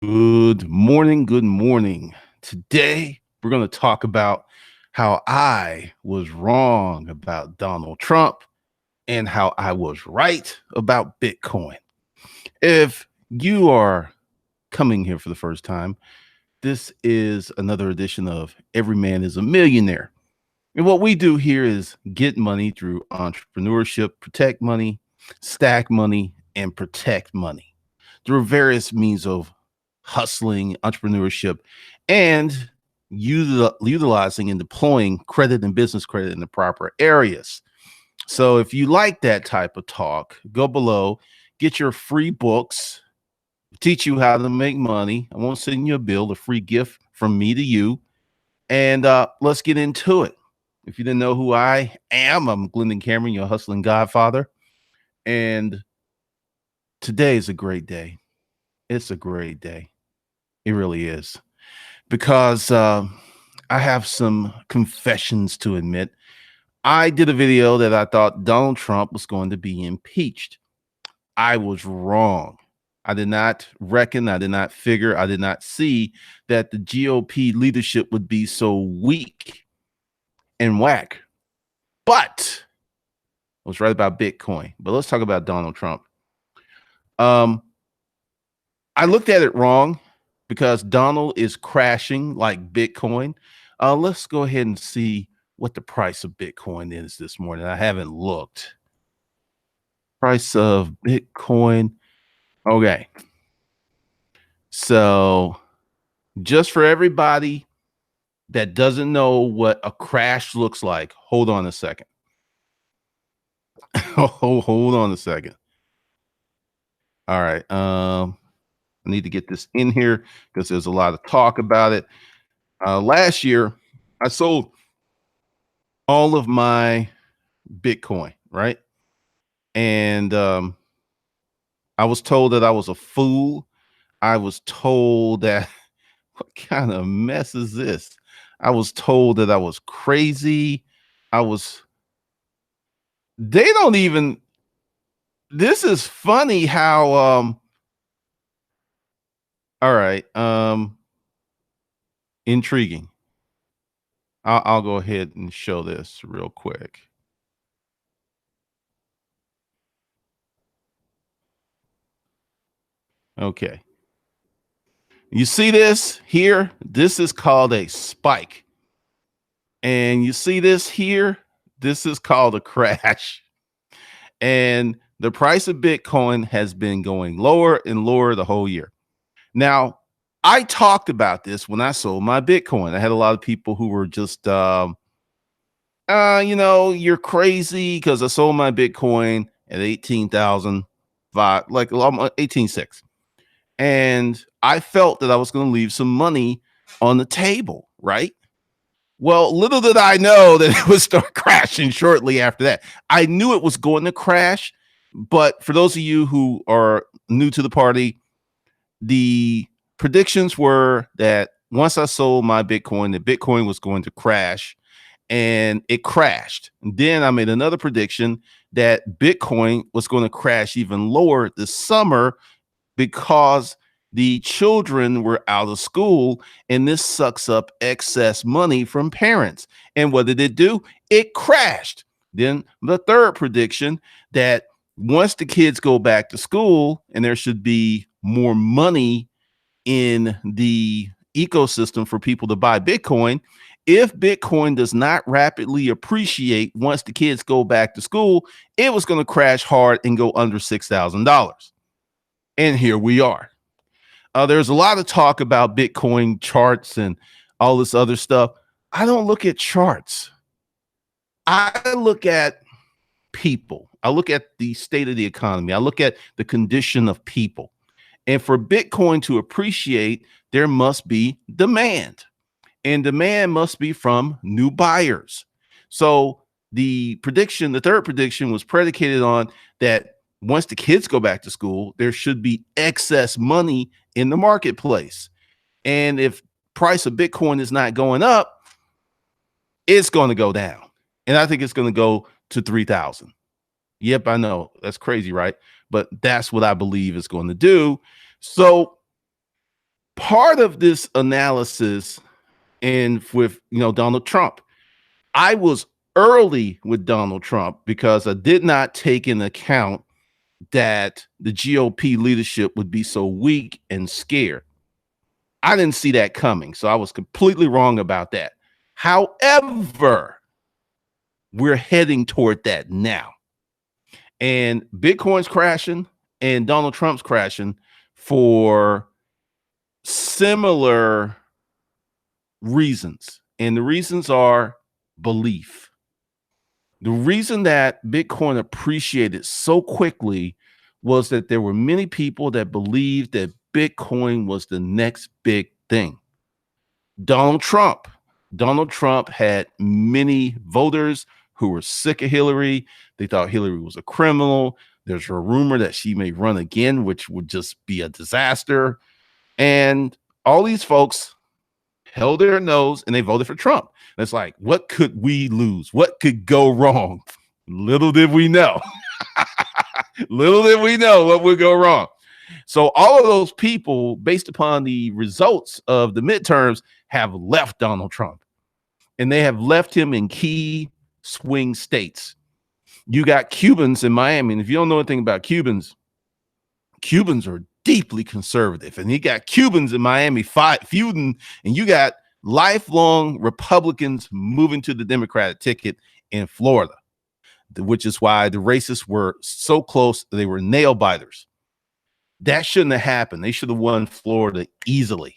Good morning. Good morning. Today, we're going to talk about how I was wrong about Donald Trump and how I was right about Bitcoin. If you are coming here for the first time, this is another edition of Every Man is a Millionaire. And what we do here is get money through entrepreneurship, protect money, stack money, and protect money through various means of hustling, entrepreneurship, and utilizing and deploying credit and business credit in the proper areas. So if you like that type of talk, go below, get your free books, teach you how to make money. I won't send you a bill, a free gift from me to you. And let's get into it. If you didn't know who I am, I'm Glendon Cameron, your hustling godfather. And today is a great day. It's a great day. It really is. Because I have some confessions to admit. I did a video that I thought Donald Trump was going to be impeached. I was wrong. I did not reckon, I did not figure, I did not see that the GOP leadership would be so weak and whack. But I was right about Bitcoin. But let's talk about Donald Trump. I looked at it wrong because Donald is crashing like Bitcoin. Let's go ahead and see what the price of Bitcoin is this morning. I haven't looked. Price of Bitcoin. Okay. So, just for everybody that doesn't know what a crash looks like, hold on a second. Hold on a second. All right. I need to get this in here because there's a lot of talk about it. Last year, I sold all of my Bitcoin, right? And I was told that I was a fool. I was told that what kind of mess is this? I was told that I was crazy. I was they don't even this is funny how all right, intriguing. I'll go ahead and show this real quick. Okay. You see this here? This is called a spike. And you see this here? This is called a crash. And the price of Bitcoin has been going lower and lower the whole year. Now, I talked about this when I sold my Bitcoin. I had a lot of people who were just, you're crazy because I sold my Bitcoin at 18,005, like 18,600. And I felt that I was going to leave some money on the table, right? Well, little did I know that it would start crashing shortly after that. I knew it was going to crash, but for those of you who are new to the party, the predictions were that once I sold my Bitcoin, the Bitcoin was going to crash, and it crashed. And then I made another prediction that Bitcoin was going to crash even lower this summer because the children were out of school and this sucks up excess money from parents. And what did it do? It crashed. Then the third prediction that once the kids go back to school and there should be more money in the ecosystem for people to buy Bitcoin, if Bitcoin does not rapidly appreciate once the kids go back to school, it was going to crash hard and go under $6,000. And here we are. There's a lot of talk about Bitcoin charts and all this other stuff. I don't look at charts. I look at people. I look at the state of the economy. I look at the condition of people. And for Bitcoin to appreciate, there must be demand. And demand must be from new buyers. So the third prediction was predicated on that once the kids go back to school, there should be excess money in the marketplace. And if price of Bitcoin is not going up, it's going to go down. And I think it's going to go to 3,000. Yep, I know. That's crazy, right? But that's what I believe it's going to do. So Part of this analysis and with Donald Trump, I was early with Donald Trump because I did not take into account that the GOP leadership would be so weak and scared. I didn't see that coming, so I was completely wrong about that. However, we're heading toward that now. And Bitcoin's crashing and Donald Trump's crashing for similar reasons. And the reasons are belief. The reason that Bitcoin appreciated so quickly was that there were many people that believed that Bitcoin was the next big thing. Donald Trump. Donald Trump had many voters who were sick of Hillary. They thought Hillary was a criminal. There's a rumor that she may run again, which would just be a disaster. And all these folks held their nose and they voted for Trump. And it's like, what could we lose? What could go wrong? Little did we know. Little did we know what would go wrong. So all of those people, based upon the results of the midterms, have left Donald Trump. And they have left him in key swing states. You got Cubans in Miami. And if you don't know anything about Cubans, Cubans are deeply conservative. And you got Cubans in Miami feuding, and you got lifelong Republicans moving to the Democratic ticket in Florida, which is why the racists were so close. They were nail biters. That shouldn't have happened. They should have won Florida easily.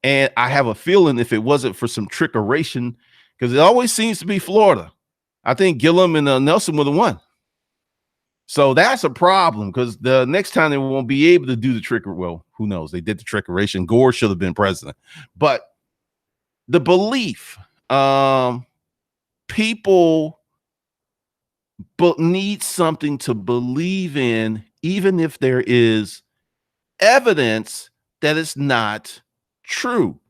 And I have a feeling if it wasn't for some trickeration, because it always seems to be Florida, I think Gillum and Nelson would have won. So that's a problem, because the next time they won't be able to do the trick. Well, who knows? They did the trickeration. Gore should have been president. But the belief, people need something to believe in, even if there is evidence that it's not true.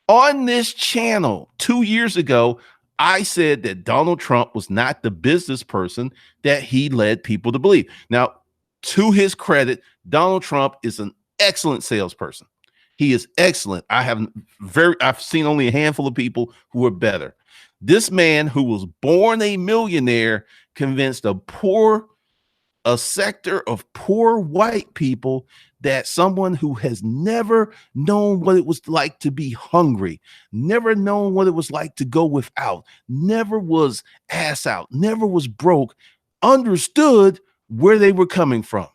On this channel 2 years ago, I said that Donald Trump was not the business person that he led people to believe. Now, to his credit, Donald Trump is an excellent salesperson. He is excellent. I've seen only a handful of people who are better. This man, who was born a millionaire, convinced a sector of poor white people that someone who has never known what it was like to be hungry, never known what it was like to go without, never was ass out, never was broke, understood where they were coming from.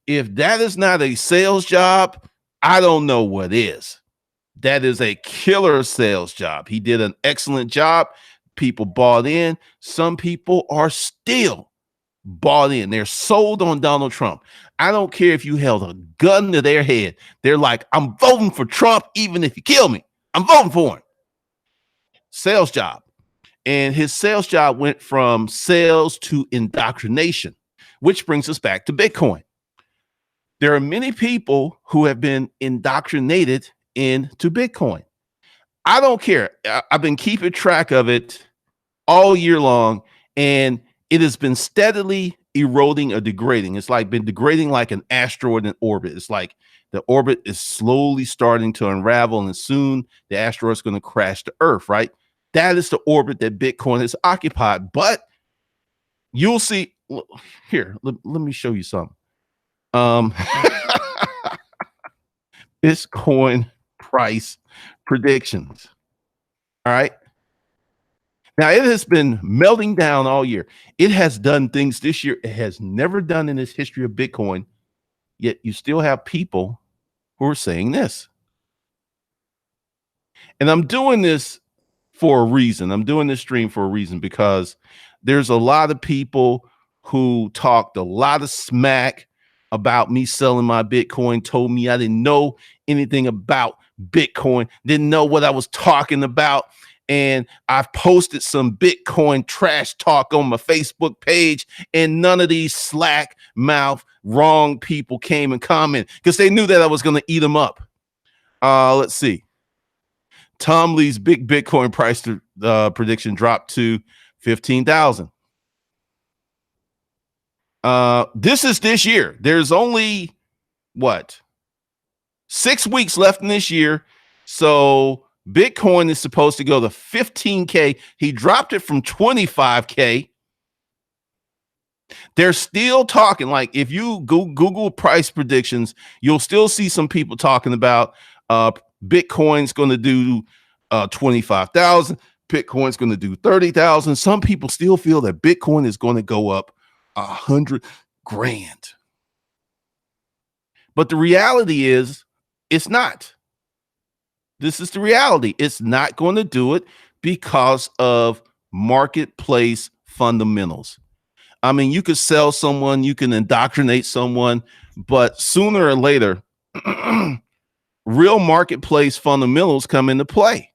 If that is not a sales job, I don't know what is. That is a killer sales job. He did an excellent job. People bought in. Some people are still bought in. They're sold on Donald Trump. I don't care if you held a gun to their head. They're like, I'm voting for Trump even if you kill me. I'm voting for him. Sales job. And his sales job went from sales to indoctrination, which brings us back to Bitcoin. There are many people who have been indoctrinated into Bitcoin. I don't care. I've been keeping track of it all year long, and it has been steadily eroding or degrading. It's like been degrading like an asteroid in orbit. It's like the orbit is slowly starting to unravel, and soon the asteroid is going to crash to Earth, right? That is the orbit that Bitcoin has occupied. But you'll see here. Let me show you something. Bitcoin price predictions. All right. Now, it has been melting down all year. It has done things this year it has never done in its history of Bitcoin, yet you still have people who are saying this. And I'm doing this for a reason. I'm doing this stream for a reason, because there's a lot of people who talked a lot of smack about me selling my Bitcoin, told me I didn't know anything about Bitcoin, didn't know what I was talking about. And I've posted some Bitcoin trash talk on my Facebook page, and none of these slack mouth wrong people came and commented because they knew that I was going to eat them up. Let's see. Tom Lee's big Bitcoin price prediction dropped to 15,000. This is this year. There's only what? 6 weeks left in this year. So Bitcoin is supposed to go to 15K. He dropped it from 25K. They're still talking. Like if you Google price predictions, you'll still see some people talking about Bitcoin's going to do 25,000. Bitcoin's going to do 30,000. Some people still feel that Bitcoin is going to go up 100 grand. But the reality is it's not. This is the reality. It's not going to do it because of marketplace fundamentals. I mean, you could sell someone, you can indoctrinate someone, but sooner or later, real marketplace fundamentals come into play.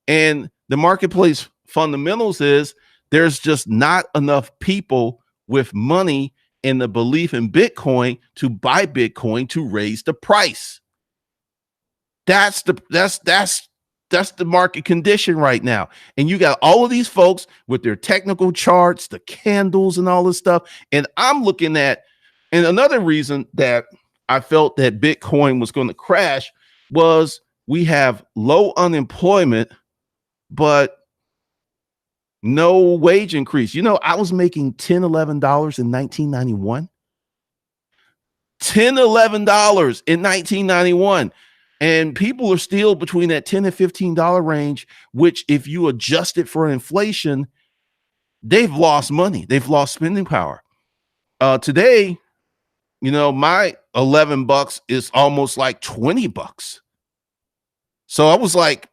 And the marketplace fundamentals is there's just not enough people with money and the belief in Bitcoin to buy Bitcoin to raise the price. That's the market condition right now. And you got all of these folks with their technical charts, the candles and all this stuff. And I'm looking at, and another reason that I felt that Bitcoin was going to crash was we have low unemployment, but no wage increase. You know, I was making $10, $11 in 1991. $10, $11 in 1991. And people are still between that $10 and $15 range, which if you adjust it for inflation, they've lost money. They've lost spending power. Today, you know, my $11 is almost like $20. So I was like,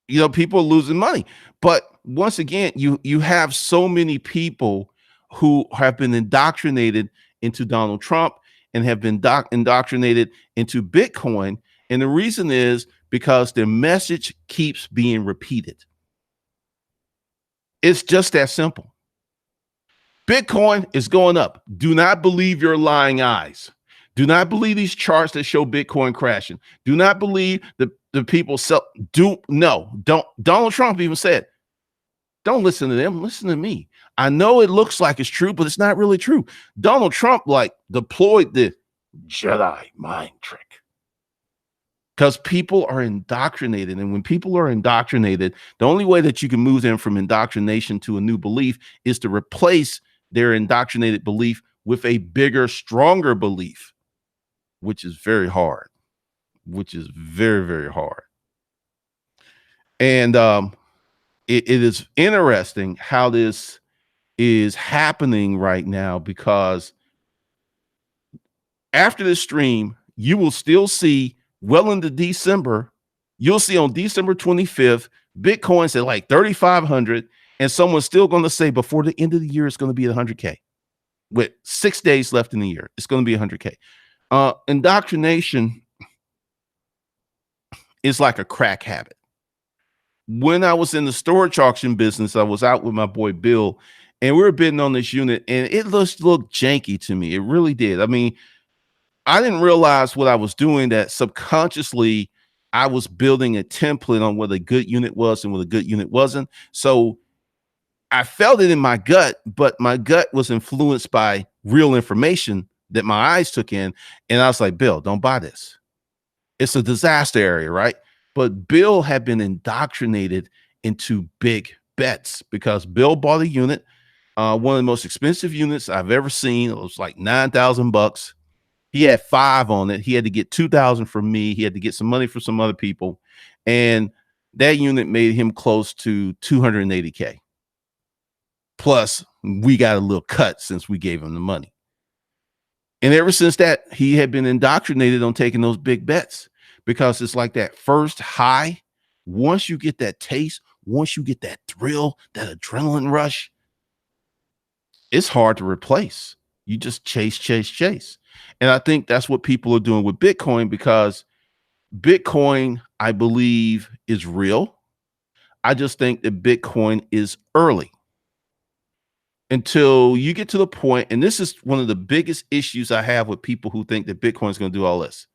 you know, people are losing money. But once again, you have so many people who have been indoctrinated into Donald Trump and have been indoctrinated into Bitcoin. And the reason is because their message keeps being repeated. It's just that simple. Bitcoin is going up. Do not believe your lying eyes. Do not believe these charts that show Bitcoin crashing. Do not believe the people don't. Donald Trump even said, don't listen to them. Listen to me. I know it looks like it's true, but it's not really true. Donald Trump deployed the Jedi mind trick because people are indoctrinated. And when people are indoctrinated, the only way that you can move them from indoctrination to a new belief is to replace their indoctrinated belief with a bigger, stronger belief, which is very hard, which is very, very hard. And it is interesting how this is happening right now, because after this stream, you will still see well into December, you'll see on December 25th, Bitcoin's at like 3,500, and someone's still going to say before the end of the year, it's going to be at 100K. With 6 days left in the year, it's going to be 100K. Indoctrination is like a crack habit. When I was in the storage auction business, I was out with my boy Bill, and we were bidding on this unit, and it looked janky to me. It really did. I mean, I didn't realize what I was doing, that subconsciously I was building a template on what a good unit was and what a good unit wasn't. So I felt it in my gut, but my gut was influenced by real information that my eyes took in. And I was like, Bill, don't buy this. It's a disaster area, right? But Bill had been indoctrinated into big bets because Bill bought a unit, one of the most expensive units I've ever seen. It was like $9,000. He had 5 on it. He had to get 2,000 from me. He had to get some money from some other people. And that unit made him close to 280K. Plus, we got a little cut since we gave him the money. And ever since that, he had been indoctrinated on taking those big bets, because it's like that first high. Once you get that taste, once you get that thrill, that adrenaline rush, it's hard to replace. You just chase. And I think that's what people are doing with Bitcoin, because Bitcoin, I believe, is real. I just think that Bitcoin is early. Until you get to the point, and this is one of the biggest issues I have with people who think that Bitcoin is going to do all this.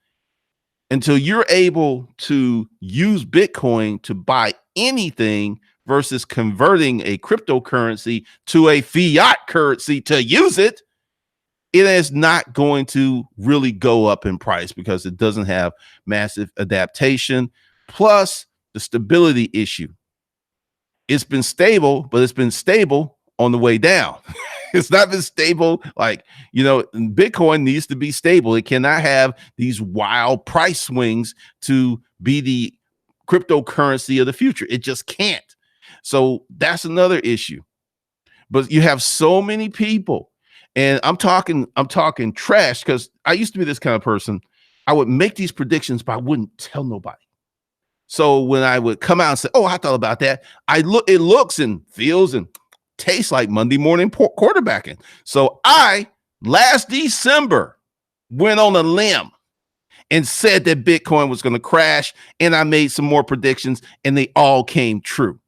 Until you're able to use Bitcoin to buy anything versus converting a cryptocurrency to a fiat currency to use it, it is not going to really go up in price because it doesn't have massive adaptation. Plus the stability issue. It's been stable, but it's been stable on the way down. It's not been stable. Like, Bitcoin needs to be stable. It cannot have these wild price swings to be the cryptocurrency of the future. It just can't. So that's another issue. But you have so many people, and I'm talking trash, because I used to be this kind of person. I would make these predictions, but I wouldn't tell nobody. So when I would come out and say, "Oh, I thought about that," it looks and feels and tastes like Monday morning quarterbacking. So I last December went on a limb and said that Bitcoin was going to crash, and I made some more predictions, and they all came true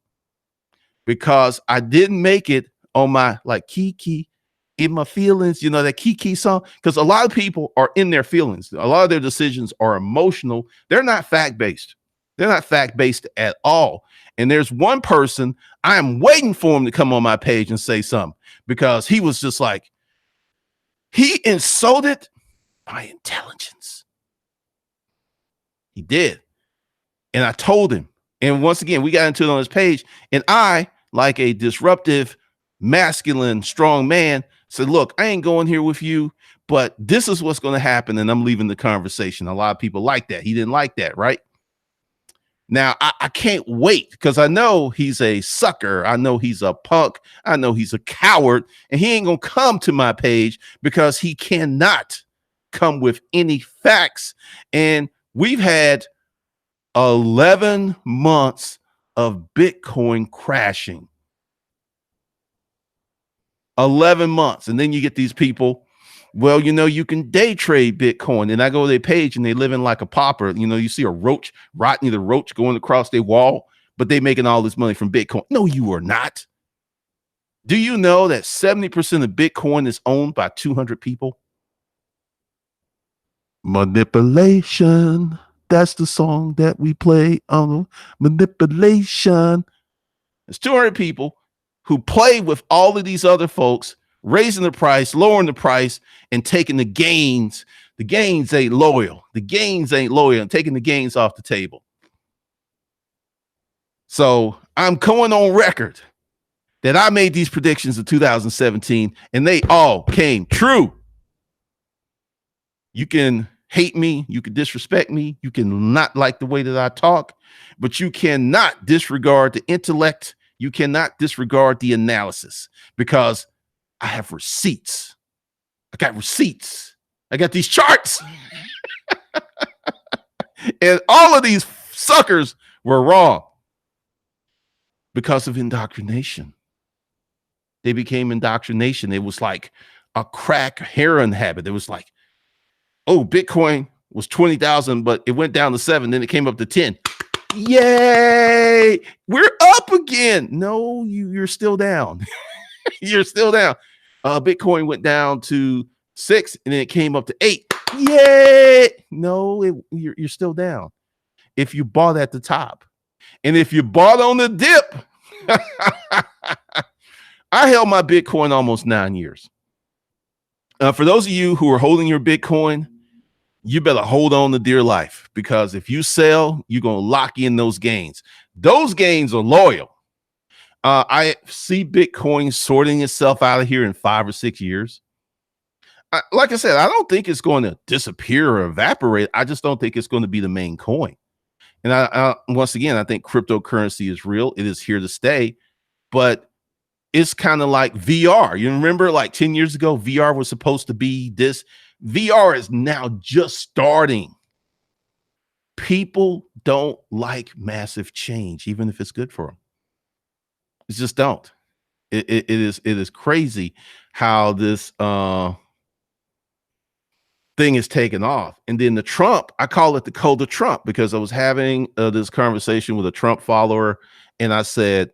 because I didn't make it on my Kiki in my feelings, that Kiki song, because a lot of people are in their feelings. A lot of their decisions are emotional. They're not fact-based. They're not fact-based at all. And there's one person, I am waiting for him to come on my page and say something, because he was just like, he insulted my intelligence. He did. And I told him. And once again, we got into it on his page. And I, like a disruptive, masculine, strong man, said, look, I ain't going here with you, but this is what's going to happen. And I'm leaving the conversation. A lot of people like that. He didn't like that, right? Now, I can't wait, because I know he's a sucker. I know he's a punk. I know he's a coward. And he ain't going to come to my page because he cannot come with any facts. And we've had 11 months of Bitcoin crashing. 11 months. And then you get these people, well, you can day trade Bitcoin. And I go to their page and they living like a pauper. You see a roach, Rodney the roach, going across their wall, but they making all this money from Bitcoin. No, you are not. Do you know that 70% of Bitcoin is owned by 200 people? Manipulation. That's the song that we play on manipulation. It's 200 people who play with all of these other folks, raising the price, lowering the price, and taking the gains. The gains ain't loyal. The gains ain't loyal, and taking the gains off the table. So I'm going on record that I made these predictions in 2017, and they all came true. You can hate me, you can disrespect me, you can not like the way that I talk, but you cannot disregard the intellect. You cannot disregard the analysis, because I have receipts. I got receipts. I got these charts. And all of these suckers were wrong because of indoctrination. They became indoctrination. It was like a crack heroin habit. It was like, oh, Bitcoin was 20,000, but it went down to 7. Then it came up to 10. Yay, we're up again. No, you're still down. You're still down. Bitcoin went down to 6, and then it came up to 8. Yay. No, you're still down. If you bought at the top, and if you bought on the dip, I held my Bitcoin almost 9 years. For those of you who are holding your Bitcoin, you better hold on to dear life, because if you sell, you're going to lock in those gains. Those gains are loyal. I see Bitcoin sorting itself out of here in 5 or 6 years. Like I said, I don't think it's going to disappear or evaporate. I just don't think it's going to be the main coin. And once again, I think cryptocurrency is real. It is here to stay, but it's kind of like VR. You remember, like 10 years ago, VR was supposed to be this. VR is now just starting. People don't like massive change, even if it's good for them. It just don't. It is crazy how this thing is taken off. And then the Trump, I call it the code of Trump, because I was having this conversation with a Trump follower, and I said,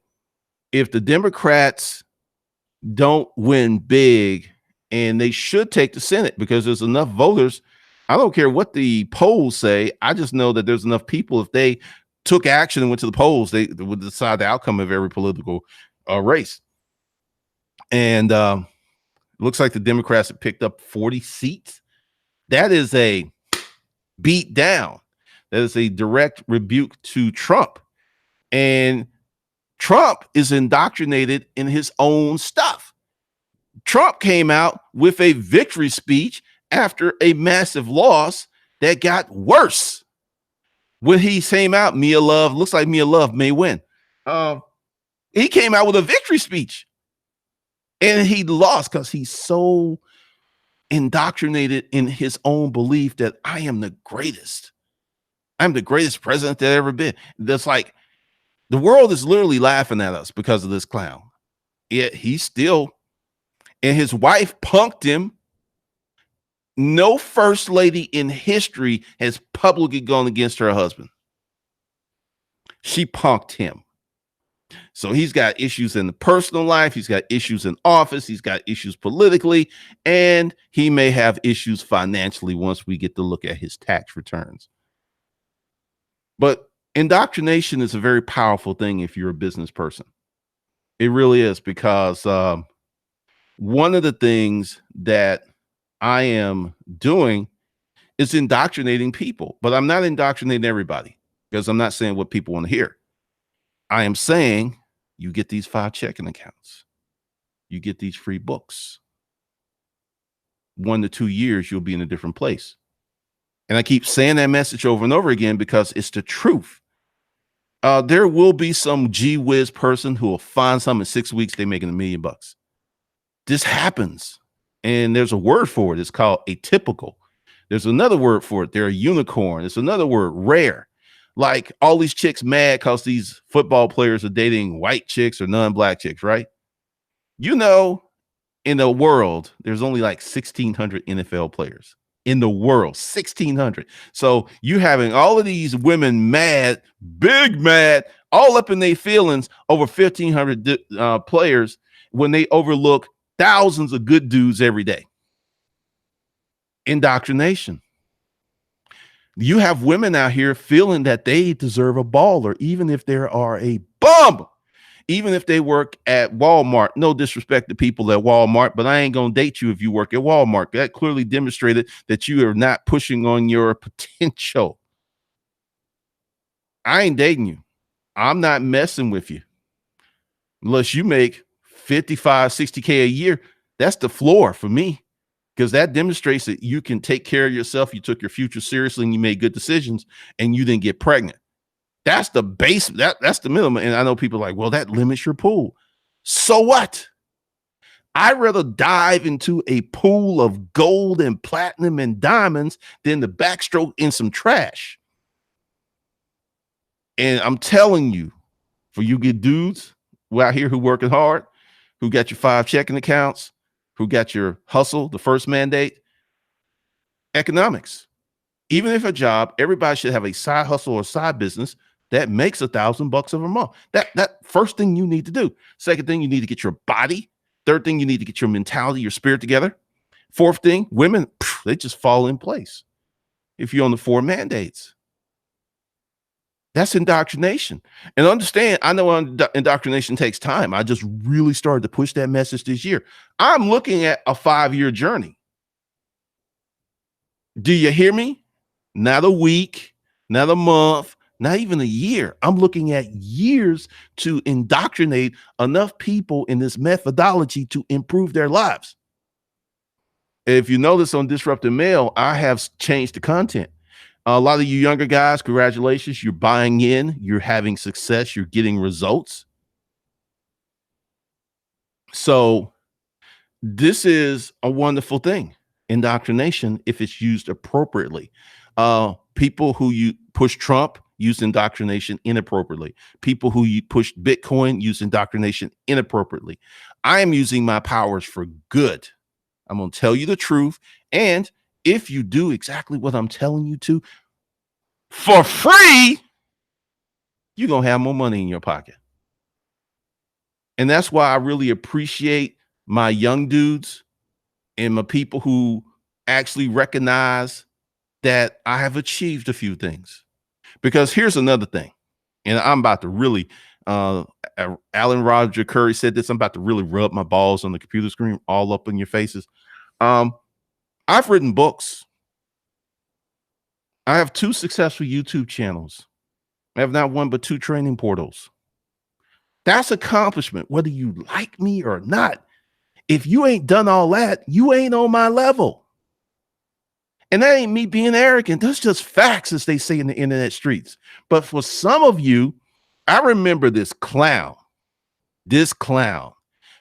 if the Democrats don't win big, and they should take the Senate because there's enough voters, I don't care what the polls say. I just know that there's enough people. If they took action and went to the polls, they would decide the outcome of every political race. And Looks like the Democrats have picked up 40 seats. That is a beat down. That is a direct rebuke to Trump. And Trump is indoctrinated in his own stuff. Trump came out with a victory speech after a massive loss that got worse. When he came out, Mia Love, looks like Mia Love may win. He came out with a victory speech and he lost because he's so indoctrinated in his own belief that I am the greatest. I'm the greatest president that ever been. That's like the world is literally laughing at us because of this clown. Yet he's still, and his wife punked him. No first lady in history has publicly gone against her husband. She punked him. So he's got issues in the personal life. He's got issues in office. He's got issues politically, and he may have issues financially once we get to look at his tax returns. But indoctrination is a very powerful thing if you're a business person. It really is, because one of the things that I am doing is indoctrinating people, but I'm not indoctrinating everybody, because I'm not saying what people want to hear. I am saying you get these 5 checking accounts. You get these free books. 1 to 2 years, you'll be in a different place. And I keep saying that message over and over again because it's the truth. There will be some gee whiz person who will find something in 6 weeks, they're making $1 million. This happens. And there's a word for it. It's called atypical. There's another word for it. They're a unicorn. There's another word, rare. Like all these chicks mad because these football players are dating white chicks or non-black chicks, right? You know, in the world, there's only like 1,600 NFL players. In the world, 1,600. So you having all of these women mad, big mad, all up in their feelings over 1,500 players when they overlook thousands of good dudes every day. Indoctrination. You have women out here feeling that they deserve a baller, even if they are a bum, even if they work at Walmart. No disrespect to people at Walmart, but I ain't going to date you if you work at Walmart. That clearly demonstrated that you are not pushing on your potential. I ain't dating you. I'm not messing with you unless you make 55, 60K a year. That's the floor for me, because that demonstrates that you can take care of yourself. You took your future seriously and you made good decisions and you didn't get pregnant. That's the base. That's the minimum. And I know people are like, well, that limits your pool. So what? I'd rather dive into a pool of gold and platinum and diamonds than the backstroke in some trash. And I'm telling you, for you good dudes who out here who working hard, who got your 5 checking accounts, who got your hustle, the first mandate, economics. Even if a job, everybody should have a side hustle or side business that makes $1,000 a month. That first thing you need to do. Second thing, you need to get your body. Third thing, you need to get your mentality, your spirit together. Fourth thing, women, they just fall in place if you're on the 4 mandates. That's indoctrination. And understand, I know indoctrination takes time. I just really started to push that message this year. I'm looking at a 5-year journey. Do you hear me? Not a week, not a month, not even a year. I'm looking at years to indoctrinate enough people in this methodology to improve their lives. If you notice on Disruptive Mail, I have changed the content. A lot of you younger guys, congratulations. You're buying in, you're having success, you're getting results. So this is a wonderful thing. Indoctrination, if it's used appropriately. People who you push Trump use indoctrination inappropriately. People who you push Bitcoin use indoctrination inappropriately. I am using my powers for good. I'm going to tell you the truth. And if you do exactly what I'm telling you to for free, you're going to have more money in your pocket. And that's why I really appreciate my young dudes and my people who actually recognize that I have achieved a few things. Because here's another thing, and I'm about to really, Uh, Alan Roger Curry said this. I'm about to really rub my balls on the computer screen all up in your faces. Um, I've written books. I have 2 successful YouTube channels. I have not one but 2 training portals. That's accomplishment, whether you like me or not. If you ain't done all that, you ain't on my level. And that ain't me being arrogant. That's just facts, as they say in the internet streets. But for some of you, I remember this clown,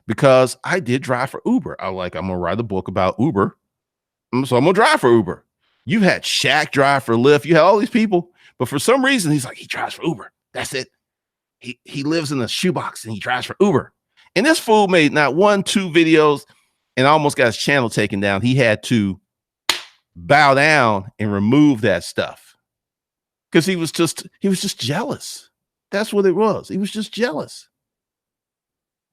because I did drive for Uber. I'm gonna write a book about Uber. So I'm gonna drive for Uber. You had Shaq drive for Lyft. You had all these people, but for some reason, he's like, he drives for Uber. That's it. He lives in a shoebox and he drives for Uber. And this fool made not 1, 2 videos and almost got his channel taken down. He had to bow down and remove that stuff because he was just jealous. That's what it was. He was just jealous.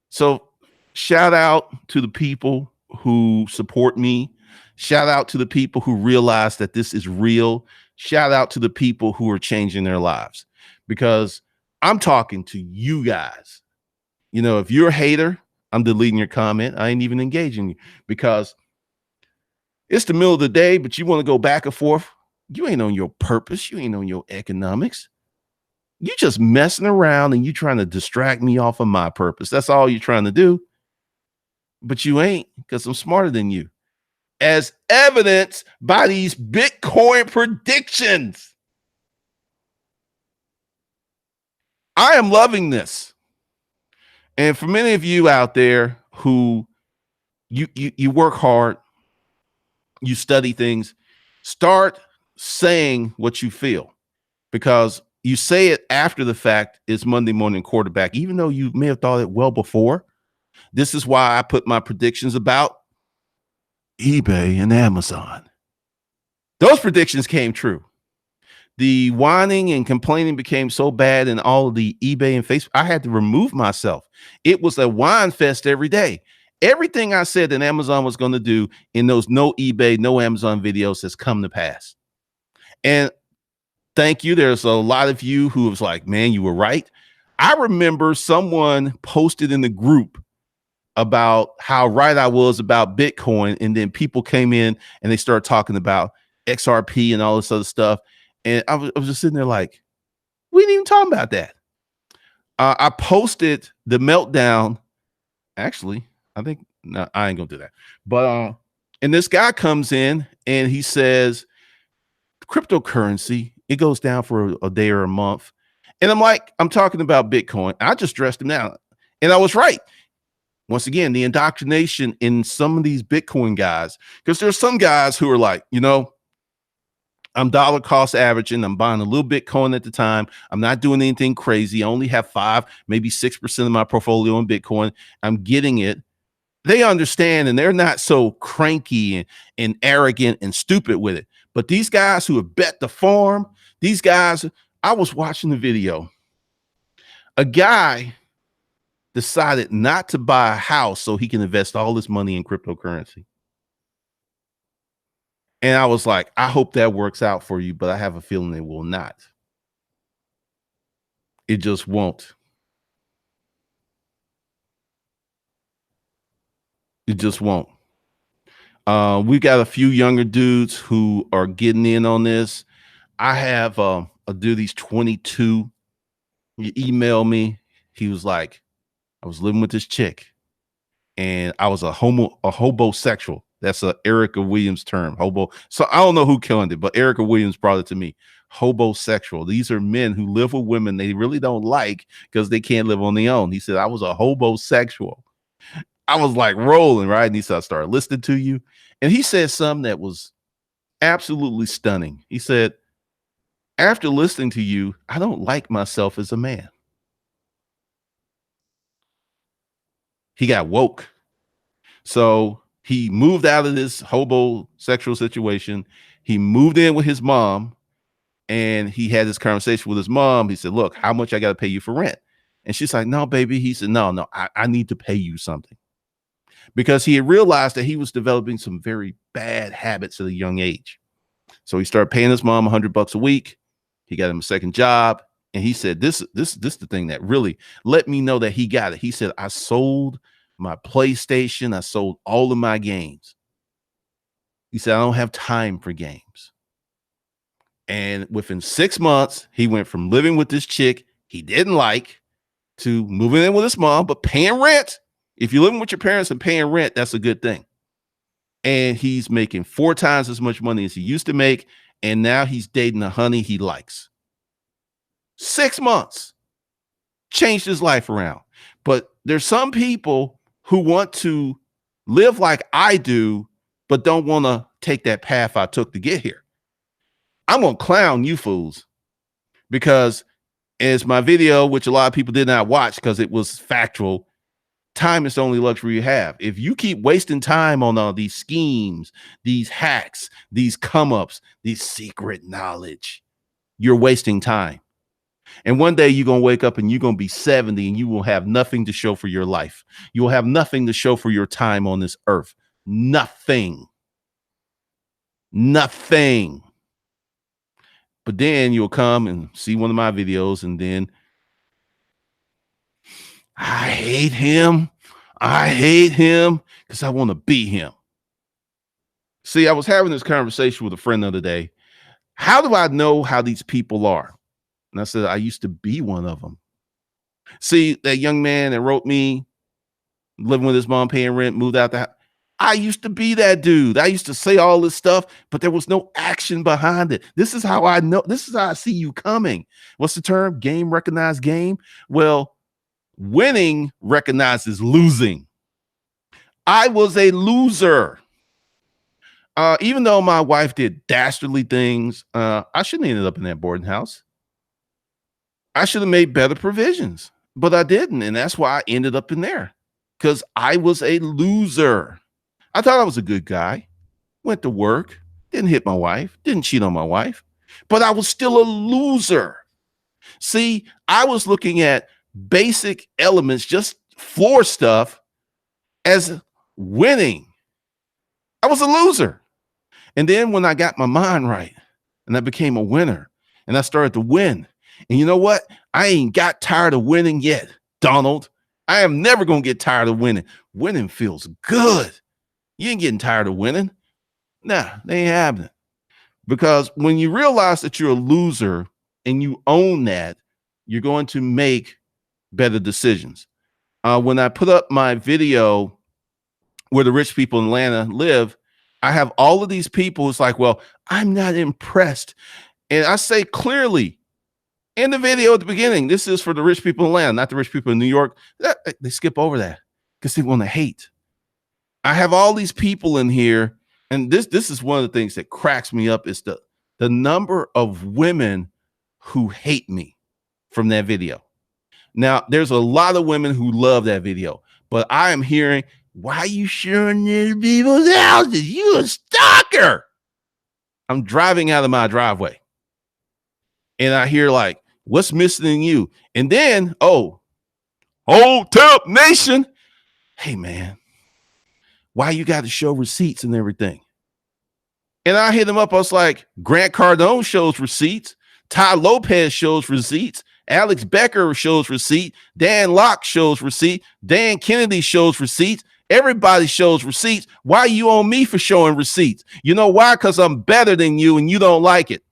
So shout out to the people who support me. Shout out to the people who realize that this is real. Shout out to the people who are changing their lives, because I'm talking to you guys. You know, if you're a hater, I'm deleting your comment. I ain't even engaging you, because it's the middle of the day, but you want to go back and forth. You ain't on your purpose. You ain't on your economics. You just messing around and you trying to distract me off of my purpose. That's all you're trying to do. But you ain't, because I'm smarter than you, as evidenced by these Bitcoin predictions. I am loving this. And for many of you out there who you work hard, you study things, start saying what you feel, because you say it after the fact is Monday morning quarterback, even though you may have thought it well before. This is why I put my predictions about eBay and Amazon. Those predictions came true. The whining and complaining became so bad in all of the eBay and Facebook, I had to remove myself. It was a whine fest every day. Everything I said that Amazon was going to do in those no eBay, no Amazon videos has come to pass. And thank you. There's a lot of you who was like, man, you were right. I remember someone posted in the group about how right I was about Bitcoin. And then people came in and they started talking about XRP and all this other stuff. And I was just sitting there like, we didn't even talk about that. I posted the meltdown. Actually, I think, no, I ain't gonna do that. But and this guy comes in and he says, cryptocurrency, it goes down for a day or a month. And I'm like, I'm talking about Bitcoin. I just dressed him down. And I was right. Once again, the indoctrination in some of these Bitcoin guys, because there's some guys who are like, you know, I'm dollar cost averaging. I'm buying a little Bitcoin at the time. I'm not doing anything crazy. I only have 5, maybe 6% of my portfolio in Bitcoin. I'm getting it. They understand, and they're not so cranky and arrogant and stupid with it. But these guys who have bet the farm, these guys, I was watching the video. A guy decided not to buy a house so he can invest all his money in cryptocurrency. And I was like, I hope that works out for you, but I have a feeling it will not. It just won't. It just won't. We got a few younger dudes who are getting in on this. I have a dude, he's 22. He emailed me. He was like, I was living with this chick and I was a hobosexual. That's a Erica Williams term, hobo. So I don't know who coined it, but Erica Williams brought it to me. Hobosexual. These are men who live with women they really don't like because they can't live on their own. He said, I was a hobosexual. I was like rolling, right? And he said, I started listening to you. And he said something that was absolutely stunning. He said, after listening to you, I don't like myself as a man. He got woke. So he moved out of this hobosexual situation. He moved in with his mom and he had this conversation with his mom. He said, look, how much I got to pay you for rent? And she's like, no, baby. He said, no, I need to pay you something, because he had realized that he was developing some very bad habits at a young age. So he started paying his mom $100 a week. He got him a second job. And he said, this the thing that really let me know that he got it. He said, I sold my PlayStation. I sold all of my games. He said, I don't have time for games. And within 6 months, he went from living with this chick he didn't like to moving in with his mom, but paying rent. If you're living with your parents and paying rent, that's a good thing. And he's making 4 times as much money as he used to make. And now he's dating a honey he likes. 6 months changed his life around. But there's some people who want to live like I do, but don't want to take that path I took to get here. I'm going to clown you fools because as my video, which a lot of people did not watch because it was factual, time is the only luxury you have. If you keep wasting time on all these schemes, these hacks, these come ups, these secret knowledge, you're wasting time. And one day you're going to wake up and you're going to be 70 and you will have nothing to show for your life. You will have nothing to show for your time on this earth. Nothing. Nothing. But then you'll come and see one of my videos and then I hate him. I hate him because I want to be him. See, I was having this conversation with a friend the other day. How do I know how these people are? And I said, I used to be one of them. See, that young man that wrote me, living with his mom, paying rent, moved out the house. I used to be that dude. I used to say all this stuff, but there was no action behind it. This is how I know. This is how I see you coming. What's the term? Game recognized game. Well, winning recognizes losing. I was a loser. Even though my wife did dastardly things, I shouldn't have ended up in that boarding house. I should have made better provisions, but I didn't. And that's why I ended up in there because I was a loser. I thought I was a good guy, went to work, didn't hit my wife, didn't cheat on my wife, but I was still a loser. See, I was looking at basic elements, just floor stuff as winning. I was a loser. And then when I got my mind right and I became a winner and I started to win, and you know what? I ain't got tired of winning yet, Donald. I am never going to get tired of winning. Winning feels good. You ain't getting tired of winning. Nah, they ain't happening. Because when you realize that you're a loser and you own that, you're going to make better decisions. When I put up my video where the rich people in Atlanta live, I have all of these people. It's like, well, I'm not impressed. And I say clearly in the video at the beginning, this is for the rich people in Atlanta, not the rich people in New York. They skip over that because they want to hate. I have all these people in here, and this is one of the things that cracks me up is the number of women who hate me from that video. Now, there's a lot of women who love that video, but I am hearing, why are you sharing these people's houses? You a stalker. I'm driving out of my driveway, and I hear like, what's missing in you? And then, Hotel Nation. Hey, man. Why you got to show receipts and everything? And I hit him up. I was like, Grant Cardone shows receipts. Ty Lopez shows receipts. Alex Becker shows receipt. Dan Locke shows receipt. Dan Kennedy shows receipts. Everybody shows receipts. Why are you on me for showing receipts? You know why? Because I'm better than you and you don't like it.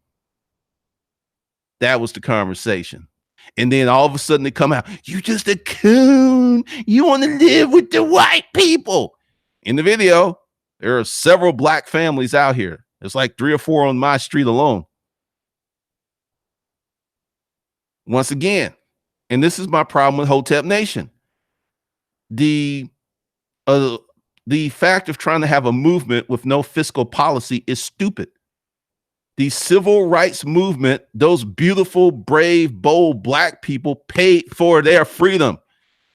That was the conversation. And then all of a sudden they come out, you just a coon. You want to live with the white people. In the video, there are several black families out here. There's like 3 or 4 on my street alone. Once again, and this is my problem with Hotep Nation. The fact of trying to have a movement with no fiscal policy is stupid. The civil rights movement, those beautiful, brave, bold black people paid for their freedom.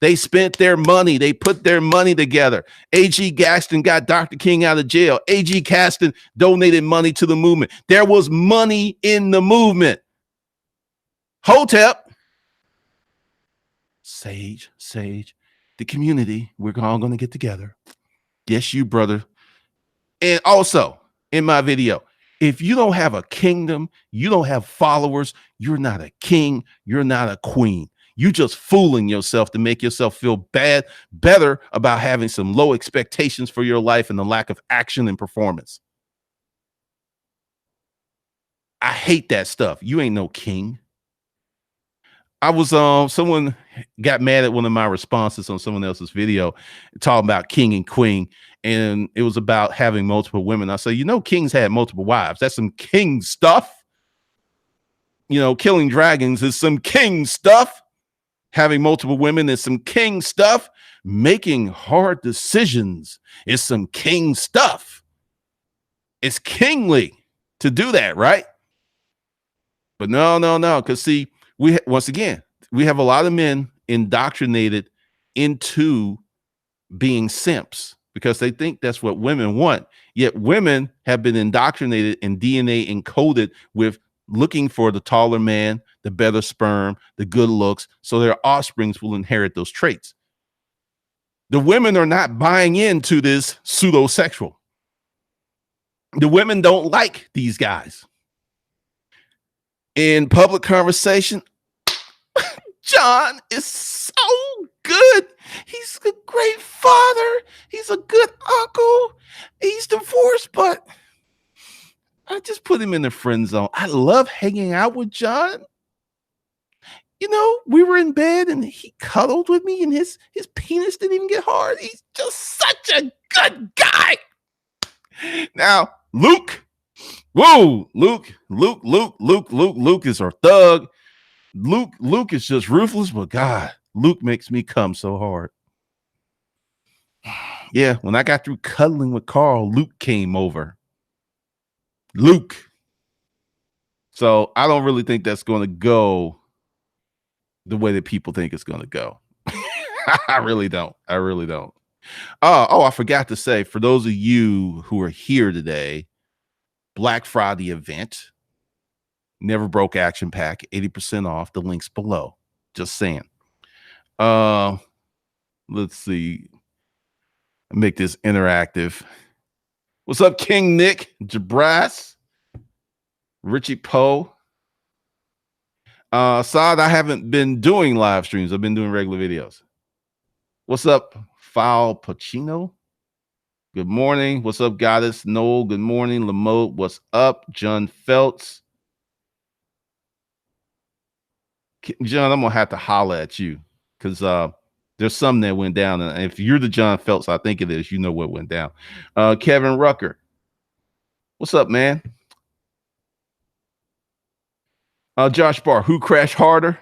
They spent their money. They put their money together. A.G. Gaston got Dr. King out of jail. A.G. Gaston donated money to the movement. There was money in the movement. Hotep, Sage, the community, we're all going to get together. Yes, you, brother. And also in my video, If you don't have a kingdom, you don't have followers, you're not a king, you're not a queen. You just fooling yourself to make yourself feel better about having some low expectations for your life and the lack of action and performance. I hate that stuff. You ain't no king. I was someone got mad at one of my responses on someone else's video talking about king and queen, and it was about having multiple women. I say, kings had multiple wives. That's some king stuff. Killing dragons is some king stuff. Having multiple women is some king stuff. Making hard decisions is some king stuff. It's kingly to do that, right? But no. Because see, once again, we have a lot of men indoctrinated into being simps because they think that's what women want. Yet women have been indoctrinated and DNA encoded with looking for the taller man, the better sperm, the good looks, so their offsprings will inherit those traits. The women are not buying into this pseudo-sexual. The women don't like these guys. In public conversation, John is so good. He's a great father. He's a good uncle. He's divorced, but I just put him in the friend zone. I love hanging out with John. We were in bed and he cuddled with me and his penis didn't even get hard. He's just such a good guy. Now, Luke is our thug. Luke is just ruthless, but God, Luke makes me come so hard. Yeah, when I got through cuddling with Carl, Luke came over. Luke. So I don't really think that's going to go the way that people think it's going to go. I really don't. I forgot to say, for those of you who are here today, Black Friday event, Never Broke Action Pack, 80% off. The link's below. Just saying. Let's see. Make this interactive. What's up, King Nick, Jabras, Richie Poe? Saad, I haven't been doing live streams. I've been doing regular videos. What's up, Foul Pacino? Good morning. What's up, Goddess? Noel, good morning. Lamote, what's up? John Feltz. John, I'm going to have to holler at you because there's something that went down. And if you're the John Feltz, I think it is, you know what went down. Kevin Rucker. What's up, man? Josh Barr, who crashed harder?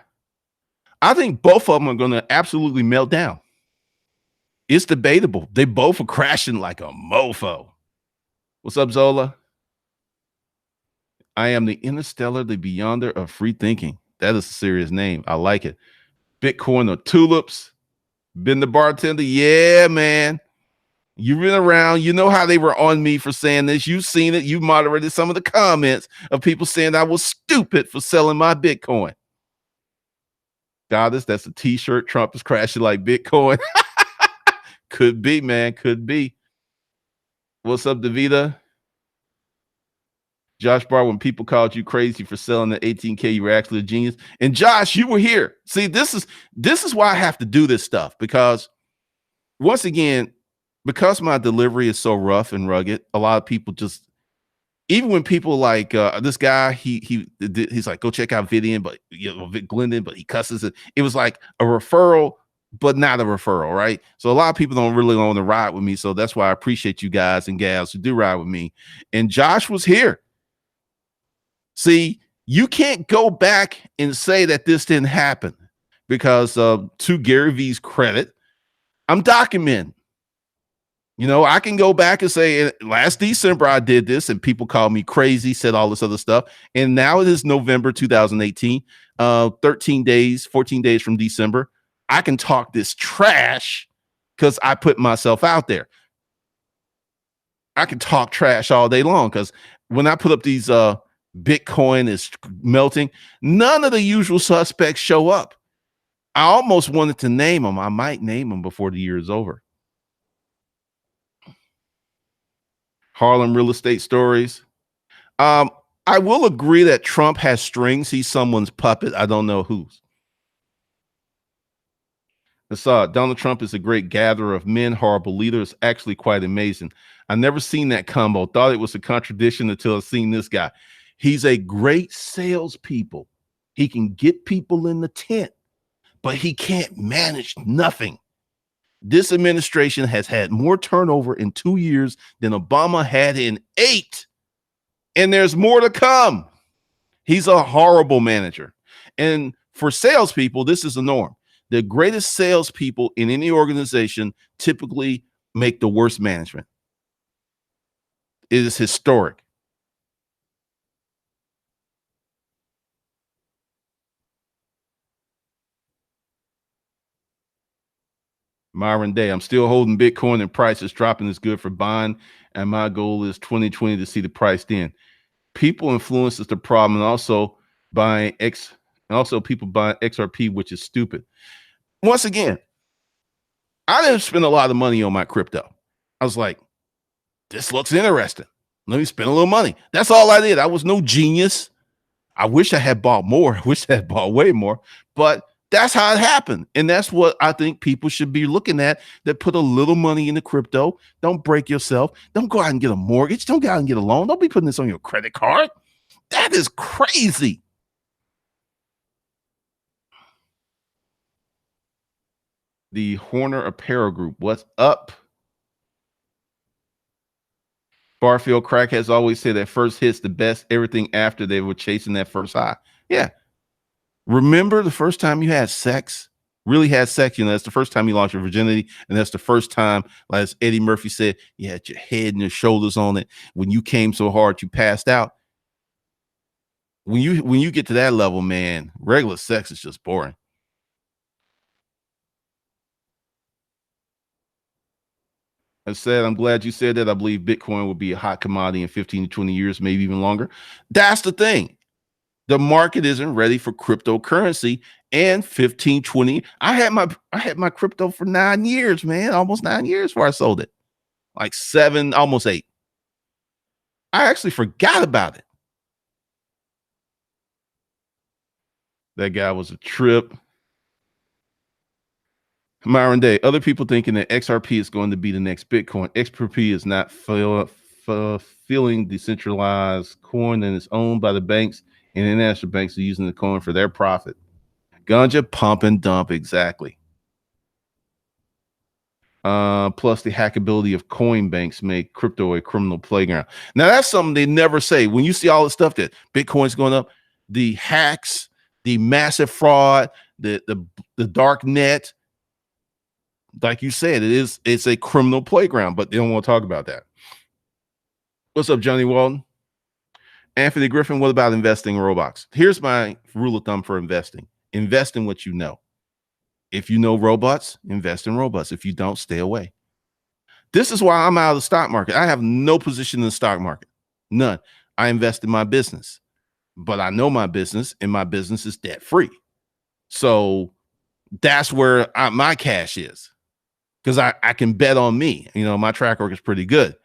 I think both of them are going to absolutely melt down. It's debatable. They both are crashing like a mofo. What's up, Zola? I am the interstellar, the beyonder of free thinking. That is a serious name. I like it. Bitcoin or tulips. Been the bartender? Yeah, man. You've been around. You know how they were on me for saying this. You've seen it. You moderated some of the comments of people saying I was stupid for selling my Bitcoin. Goddess, that's a t-shirt. Trump is crashing like Bitcoin. Could be, man. Could be. What's up, Davida? Josh Barr, when people called you crazy for selling the 18K, you were actually a genius. And Josh, you were here. See, this is why I have to do this stuff, because once again, because my delivery is so rough and rugged, a lot of people just, even when people like this guy, he's like, go check out Vidian, but Vic Glendon, but he cusses it. It was like a referral, but not a referral, right? So a lot of people don't really want to ride with me. So that's why I appreciate you guys and gals who do ride with me. And Josh was here. See, you can't go back and say that this didn't happen because to Gary V's credit, I'm documenting. I can go back and say last December I did this and people called me crazy, said all this other stuff. And now it is November 2018, 14 days from December. I can talk this trash because I put myself out there. I can talk trash all day long because when I put up these Bitcoin is melting, none of the usual suspects show up. I almost wanted to name them. I might name them before the year is over. Harlem real estate stories. Um, I will agree that Trump has strings. He's someone's puppet. I don't know whose. It's, Donald Trump is a great gatherer of men, horrible leaders. Actually, quite amazing. I never seen that combo. Thought it was a contradiction until I seen this guy. He's a great salespeople. He can get people in the tent, but he can't manage nothing. This administration has had more turnover in 2 years than Obama had in 8, and there's more to come. He's a horrible manager. And for salespeople, this is the norm. The greatest salespeople in any organization typically make the worst management. It is historic. Myron Day, I'm still holding Bitcoin and prices dropping is good for buying. And my goal is 2020 to see the price then. People influence is the problem, and also buying X, and also people buying XRP, which is stupid. Once again, I didn't spend a lot of money on my crypto. I was like, this looks interesting. Let me spend a little money. That's all I did. I was no genius. I wish I had bought more. I wish I had bought way more, but that's how it happened. And that's what I think people should be looking at, that put a little money in the crypto. Don't break yourself. Don't go out and get a mortgage. Don't go out and get a loan. Don't be putting this on your credit card. That is crazy. The Horner Apparel Group. What's up? Barfield Crack has always said that first hit's the best. Everything after, they were chasing that first high. Yeah. Remember the first time you had sex? Really had sex, that's the first time you lost your virginity. And that's the first time, like as Eddie Murphy said, you had your head and your shoulders on it. When you came so hard, you passed out. When you get to that level, man, regular sex is just boring. I said, I'm glad you said that. I believe Bitcoin will be a hot commodity in 15 to 20 years, maybe even longer. That's the thing. The market isn't ready for cryptocurrency. And 15, 20. I had my crypto for 9 years, man. Almost 9 years before I sold it. Like 7, almost 8. I actually forgot about it. That guy was a trip. Myron Day, other people thinking that XRP is going to be the next Bitcoin. XRP is not feeling decentralized coin, and it's owned by the banks, and international banks are using the coin for their profit. Ganja pump and dump, exactly. Plus the hackability of coin banks make crypto a criminal playground. Now that's something they never say. When you see all the stuff that Bitcoin's going up, the hacks, the massive fraud, the dark net, like you said, it's a criminal playground, but they don't want to talk about that. What's up, Johnny Walton? Anthony Griffin, what about investing in Roblox? Here's my rule of thumb for investing. Invest in what you know. If you know robots, invest in robots. If you don't, stay away. This is why I'm out of the stock market. I have no position in the stock market. None. I invest in my business, but I know my business, and my business is debt free. So that's where my cash is, because I can bet on me. My track record is pretty good.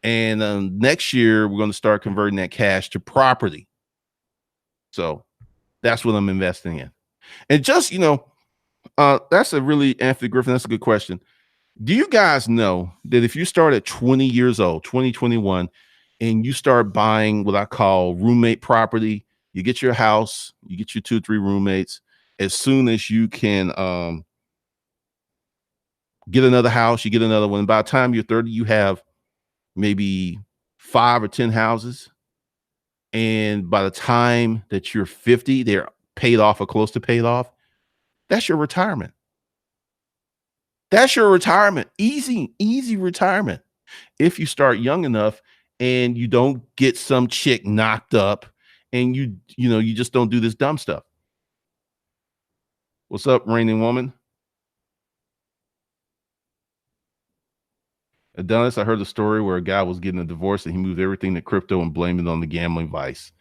And next year, we're going to start converting that cash to property. So that's what I'm investing in. And just, that's a really, Anthony Griffin, that's a good question. Do you guys know that if you start at 20 years old, 2021, and you start buying what I call roommate property, you get your house, you get your 2 or 3 roommates. As soon as you can get another house, you get another one. By the time you're 30, you have maybe 5 or 10 houses. And by the time that you're 50, they're paid off or close to paid off. That's your retirement. That's your retirement. Easy retirement. If you start young enough and you don't get some chick knocked up, and you just don't do this dumb stuff. What's up, reigning woman? Adonis, I heard a story where a guy was getting a divorce and he moved everything to crypto and blamed it on the gambling vice.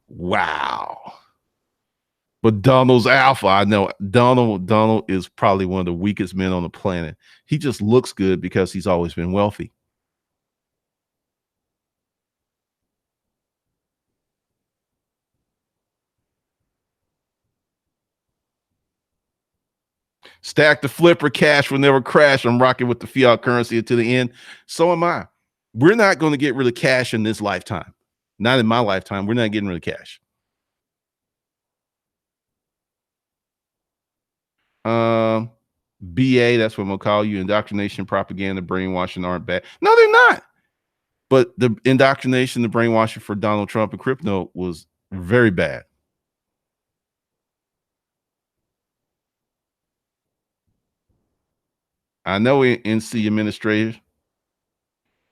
Wow. But Donald's alpha. I know Donald is probably one of the weakest men on the planet. He just looks good because he's always been wealthy. Stack the flipper, cash will never crash. I'm rocking with the fiat currency until the end. So am I. We're not going to get rid of cash in this lifetime. Not in my lifetime. We're not getting rid of cash. Um, BA, that's what I'm gonna call you. Indoctrination, propaganda, brainwashing aren't bad. No, they're not. But the indoctrination, the brainwashing for Donald Trump and crypto was very bad. I know NC administrators.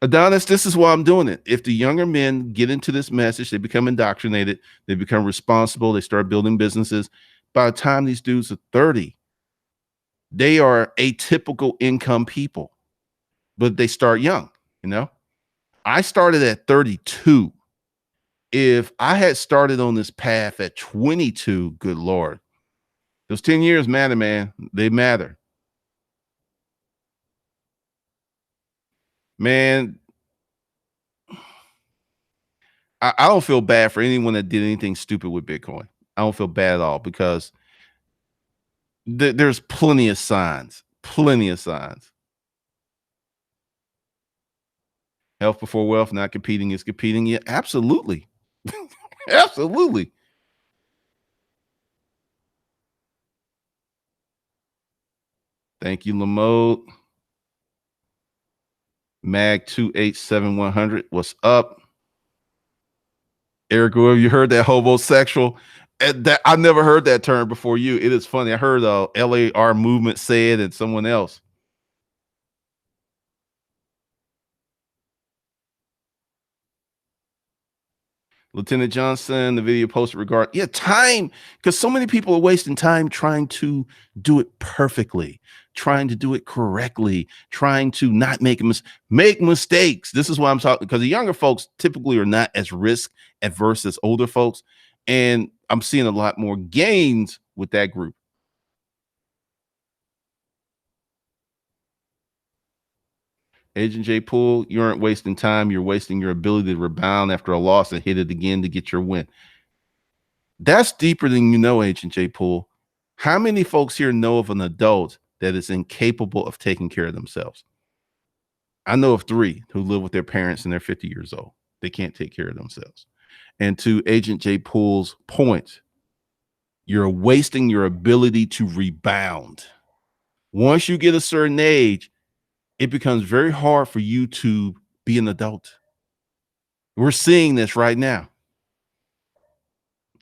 Adonis, this is why I'm doing it. If the younger men get into this message, they become indoctrinated, they become responsible, they start building businesses. By the time these dudes are 30, they are atypical income people, but they start young, you know? I started at 32. If I had started on this path at 22, good Lord, those 10 years matter, man. They matter. Man, I don't feel bad for anyone that did anything stupid with Bitcoin. I don't feel bad at all because there's plenty of signs, plenty of signs. Health before wealth, not competing is competing. Yeah, absolutely. Absolutely. Thank you, Lamote. Mag 287-100. What's up? Eric, have you heard that homosexual? That I never heard that term before you. It is funny. I heard LAR movement say it and someone else. Lieutenant Johnson, the video posted regard. Yeah, time, because so many people are wasting time trying to do it perfectly, trying to do it correctly, trying to not make mistakes. This is why I'm talking, because the younger folks typically are not as risk adverse as older folks. And I'm seeing a lot more gains with that group. Agent J Poole, you aren't wasting time. You're wasting your ability to rebound after a loss and hit it again to get your win. That's deeper than you know, Agent J Poole. How many folks here know of an adult that is incapable of taking care of themselves? I know of 3 who live with their parents and they're 50 years old. They can't take care of themselves. And to Agent J Poole's point, you're wasting your ability to rebound. Once you get a certain age, it becomes very hard for you to be an adult. We're seeing this right now.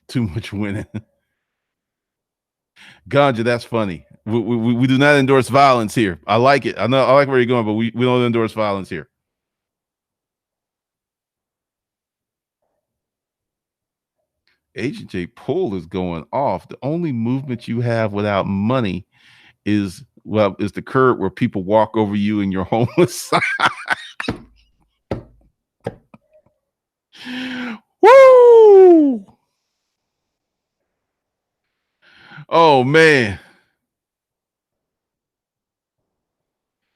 Too much winning. Ganja, that's funny. We do not endorse violence here. I like it. I know I like where you're going, but we don't endorse violence here. Agent J Poole is going off. The only movement you have without money is the curb where people walk over you and you're homeless. Woo! Oh man.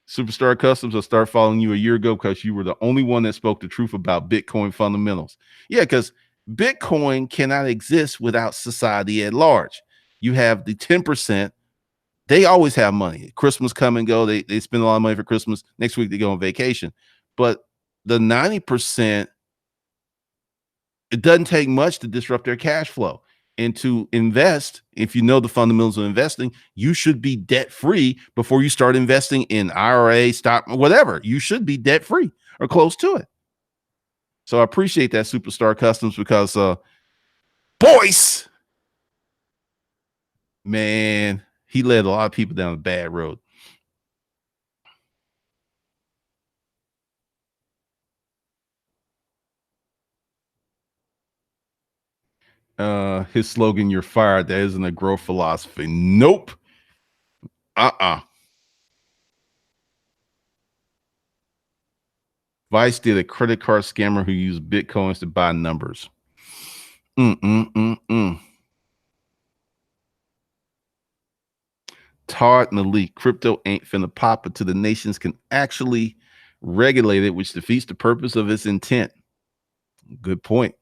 Superstar Customs will start following you a year ago because you were the only one that spoke the truth about Bitcoin fundamentals. Yeah, because Bitcoin cannot exist without society at large. You have the 10%. They always have money. Christmas come and go. They spend a lot of money for Christmas. Next week they go on vacation. But the 90%, it doesn't take much to disrupt their cash flow. And to invest, if you know the fundamentals of investing, you should be debt free before you start investing in IRA, stock, whatever. You should be debt free or close to it. So I appreciate that, Superstar Customs, because Boyce, man, he led a lot of people down a bad road. His slogan, "You're fired." That isn't a growth philosophy. Nope. Vice did a credit card scammer who used Bitcoins to buy numbers. Todd and the leak. Crypto ain't finna pop until the nations can actually regulate it, which defeats the purpose of its intent. Good point.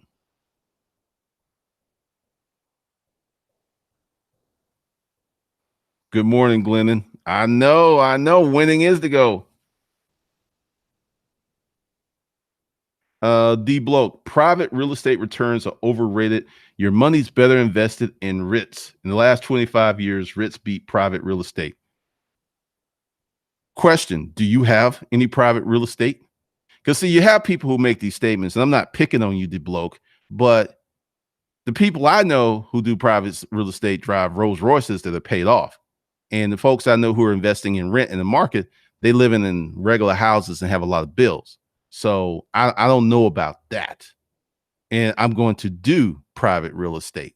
Good morning, Glennon. I know. Winning is the goal. D Bloke, private real estate returns are overrated. Your money's better invested in RITs. In the last 25 years, RITs beat private real estate. Question: do you have any private real estate? Because see, you have people who make these statements, and I'm not picking on you, D Bloke, but the people I know who do private real estate drive Rolls Royces that are paid off. And the folks I know who are investing in rent in the market, they live in regular houses and have a lot of bills. So I don't know about that. And I'm going to do private real estate.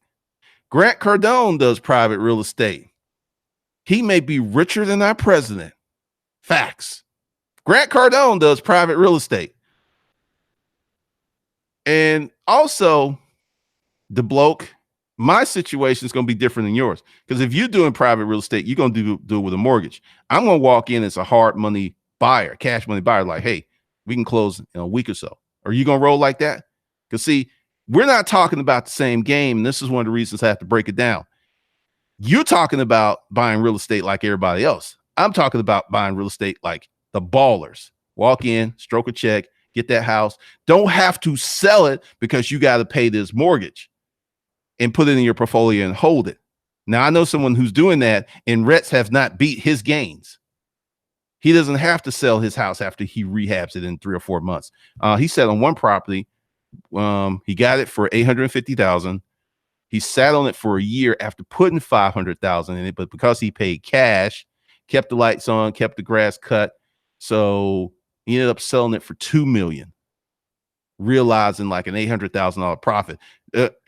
Grant Cardone does private real estate. He may be richer than our president. Facts. Grant Cardone does private real estate. And also, the bloke, my situation is going to be different than yours. Because if you're doing private real estate, you're going to do it with a mortgage. I'm going to walk in as a hard money buyer, cash money buyer, like, hey, we can close in a week or so. Are you going to roll like that? Because see, we're not talking about the same game. And this is one of the reasons I have to break it down. You're talking about buying real estate like everybody else. I'm talking about buying real estate like the ballers. Walk in, stroke a check, get that house. Don't have to sell it because you got to pay this mortgage and put it in your portfolio and hold it. Now, I know someone who's doing that, and Rets have not beat his gains. He doesn't have to sell his house after he rehabs it in 3 or 4 months. He said on one property, he got it for $850,000. He sat on it for a year after putting $500,000 in it, but because he paid cash, kept the lights on, kept the grass cut, so he ended up selling it for $2 million, realizing like an $800,000 profit.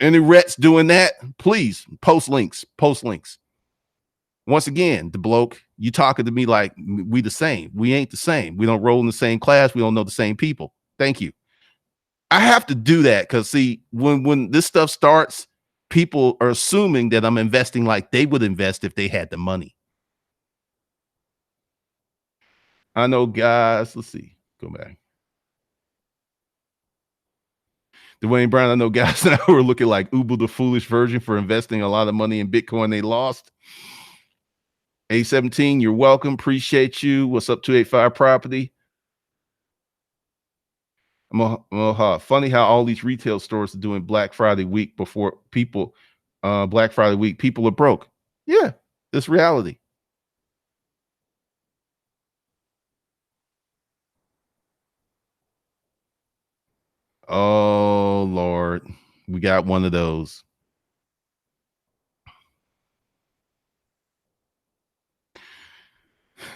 Any Rets doing that? Please post links. Post links. Once again, the bloke, you talking to me like we the same. We ain't the same. We don't roll in the same class. We don't know the same people. Thank you. I have to do that because see, when this stuff starts, people are assuming that I'm investing like they would invest if they had the money. I know guys. Let's see. Go back. Dwayne Brown, I know guys now who are looking like Uber the foolish version for investing a lot of money in Bitcoin they lost. A17, you're welcome. Appreciate you. What's up, 285 property? Funny how all these retail stores are doing Black Friday week before people, Black Friday week, people are broke. Yeah, it's reality. Oh, Lord. We got one of those.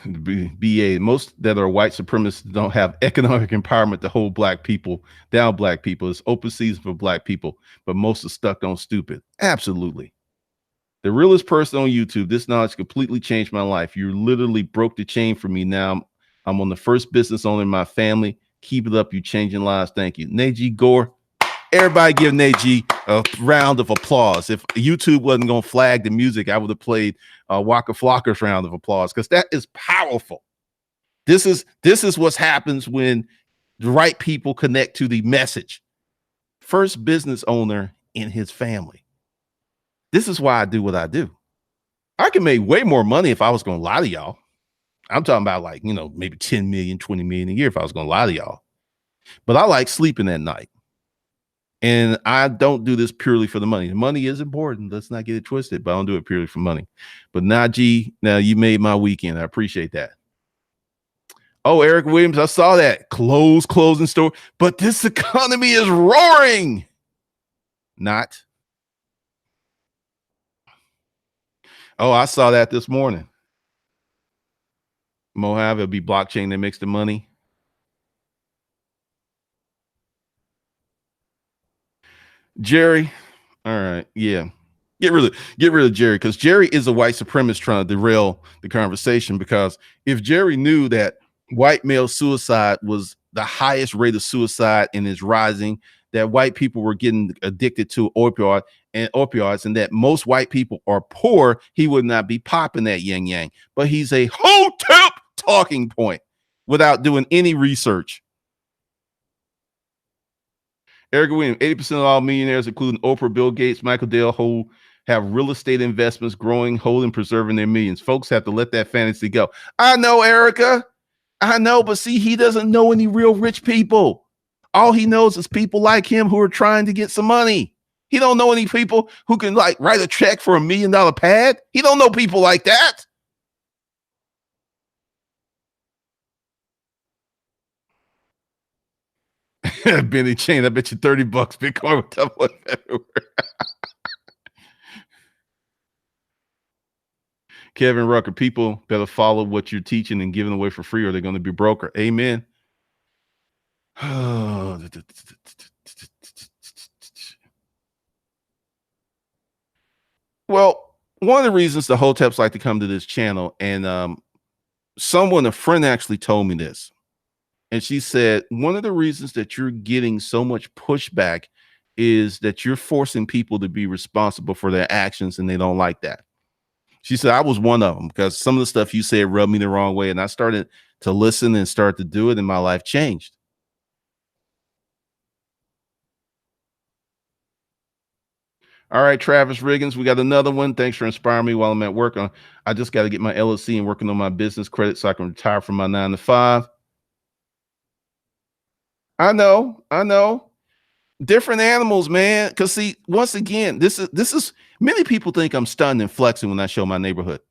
BA, most that are white supremacists don't have economic empowerment to hold black people down. Black people, it's open season for black people, but most are stuck on stupid. Absolutely. The realest person on YouTube. This knowledge completely changed my life. You literally broke the chain for me. Now I'm on the first business owner in my family. Keep it up. You changing lives. Thank you. Neji Gore. Everybody give Neji a round of applause. If YouTube wasn't going to flag the music, I would have played Waka Flocker's round of applause because that is powerful. This is what happens when the right people connect to the message. First business owner in his family. This is why I do what I do. I can make way more money if I was going to lie to y'all. I'm talking about like, maybe 10 million, 20 million a year if I was going to lie to y'all. But I like sleeping at night. And I don't do this purely for the money. The money is important. Let's not get it twisted, but I don't do it purely for money. But Najee, now you made my weekend. I appreciate that. Oh, Eric Williams, I saw that. Closing store. But this economy is roaring. Not. Oh, I saw that this morning. Mojave, it'll be blockchain that makes the money. Jerry. All right. Yeah. Get rid of Jerry because Jerry is a white supremacist trying to derail the conversation. Because if Jerry knew that white male suicide was the highest rate of suicide and is rising, that white people were getting addicted to opioids, and that most white people are poor, he would not be popping that yin yang. But he's a hotep talking point without doing any research. Eric Williams, 80% of all millionaires, including Oprah, Bill Gates, Michael Dale, hold have real estate investments growing, holding, preserving their millions. Folks have to let that fantasy go. I know, Erica. I know, but see, he doesn't know any real rich people. All he knows is people like him who are trying to get some money. He don't know any people who can like write a check for $1 million pad. He don't know people like that. Benny Chain, I bet you $30 Bitcoin would double in February. Kevin Rucker, people better follow what you're teaching and giving away for free, or they're going to be broker. Amen. Well, one of the reasons the Hoteps like to come to this channel, and a friend actually told me this, and she said one of the reasons that you're getting so much pushback is that you're forcing people to be responsible for their actions, and they don't like that. She said I was one of them because some of the stuff you said rubbed me the wrong way, and I started to listen and start to do it, and my life changed. All right, Travis Riggins, we got another one. Thanks for inspiring me while I'm at work. I just got to get my LLC and working on my business credit so I can retire from my 9 to 5. I know. Different animals, man. Because see, once again, this is many people think I'm stunning and flexing when I show my neighborhood.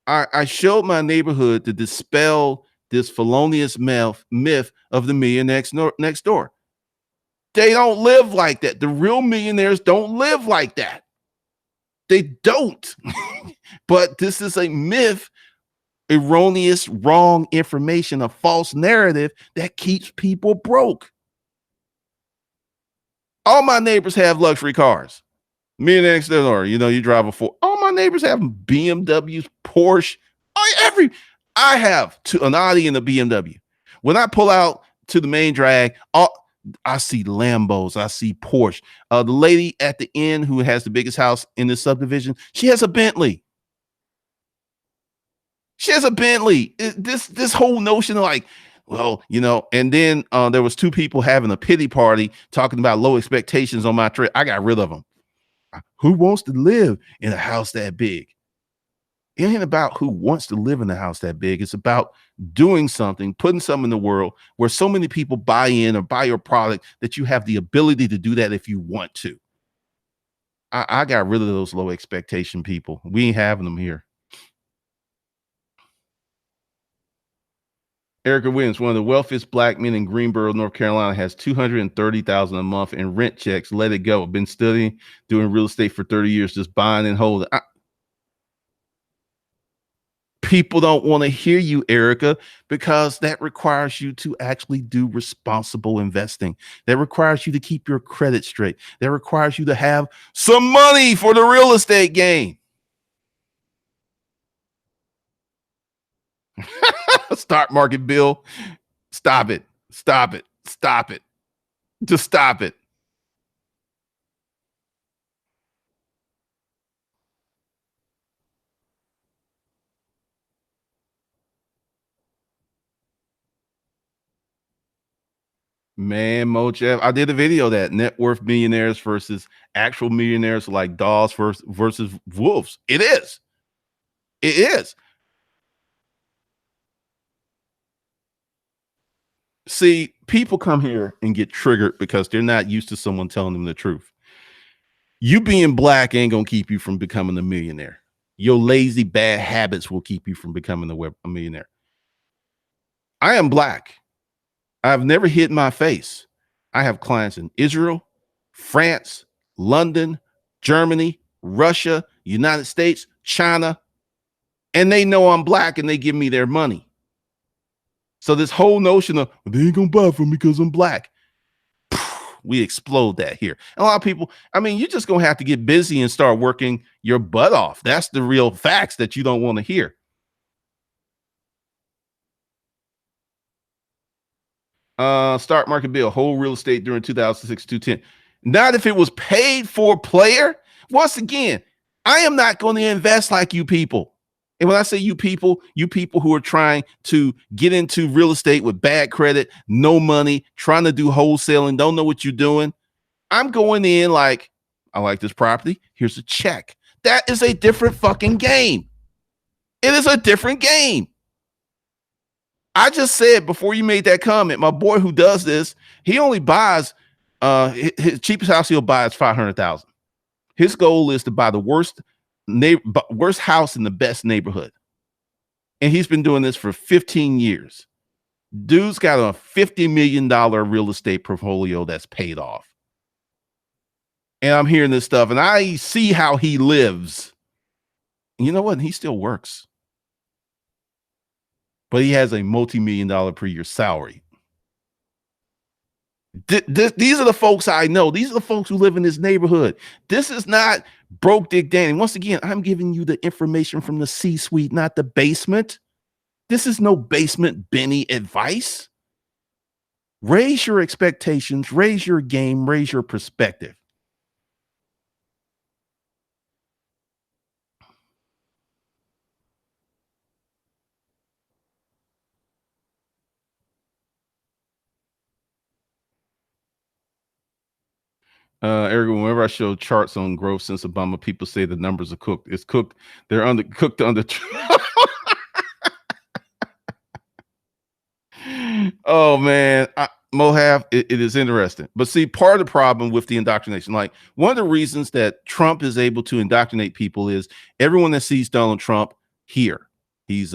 I showed my neighborhood to dispel this felonious myth of the millionaire next door. They don't live like that. The real millionaires don't live like that. They don't. But this is a myth, erroneous, wrong information, a false narrative that keeps people broke. All my neighbors have luxury cars. Me and next door, you drive a Ford. All my neighbors have BMWs, Porsche. I have an Audi and a BMW. When I pull out to the main drag, I see Lambos, I see Porsche. The lady at the end who has the biggest house in this subdivision, she has a Bentley. This whole notion of like, well, and then there was 2 people having a pity party talking about low expectations on my trip. I got rid of them. Who wants to live in a house that big? It ain't about who wants to live in a house that big. It's about doing something, putting something in the world where so many people buy in or buy your product that you have the ability to do that if you want to. I got rid of those low expectation people. We ain't having them here. Erica Williams, one of the wealthiest black men in Greensboro, North Carolina, has $230,000 a month in rent checks. Let it go. Been studying, doing real estate for 30 years, just buying and holding. People don't want to hear you, Erica, because that requires you to actually do responsible investing. That requires you to keep your credit straight. That requires you to have some money for the real estate game. Stock market bill. Stop it. Just stop it. Man, Mojeff, I did a video that net worth millionaires versus actual millionaires like dogs versus wolves. It is. See, people come here and get triggered because they're not used to someone telling them the truth. You being black ain't gonna keep you from becoming a millionaire. Your lazy, bad habits will keep you from becoming a millionaire. I am black. I've never hid my face. I have clients in Israel, France, London, Germany, Russia, United States, China, and they know I'm black and they give me their money. So this whole notion of they ain't gonna buy from me because I'm black, we explode that here. And a lot of people, you're just gonna have to get busy and start working your butt off. That's the real facts that you don't want to hear. Stock market bill, whole real estate during 2006 to 10. Not if it was paid for player. Once again, I am not going to invest like you people. And when I say you people who are trying to get into real estate with bad credit, no money, trying to do wholesaling, don't know what you're doing. I'm going in like I like this property. Here's a check. That is a different fucking game. It is a different game. I just said before you made that comment, my boy who does this, he only buys his cheapest house he'll buy is 500,000. His goal is to buy the worst house in the best neighborhood. And he's been doing this for 15 years. Dude's got a $50 million real estate portfolio that's paid off. And I'm hearing this stuff and I see how he lives. And you know what? He still works. But he has a multi-million dollar per year salary. These are the folks I know. These are the folks who live in this neighborhood. This is not broke Dick Danny. Once again, I'm giving you the information from the C-suite, not the basement. This is no basement Benny advice. Raise your expectations, raise your game, raise your perspective. Eric, whenever I show charts on growth since Obama, people say the numbers are cooked. It's cooked. They're cooked under. Oh man, Mohab, it is interesting. But see, part of the problem with the indoctrination, like one of the reasons that Trump is able to indoctrinate people is everyone that sees Donald Trump here, he's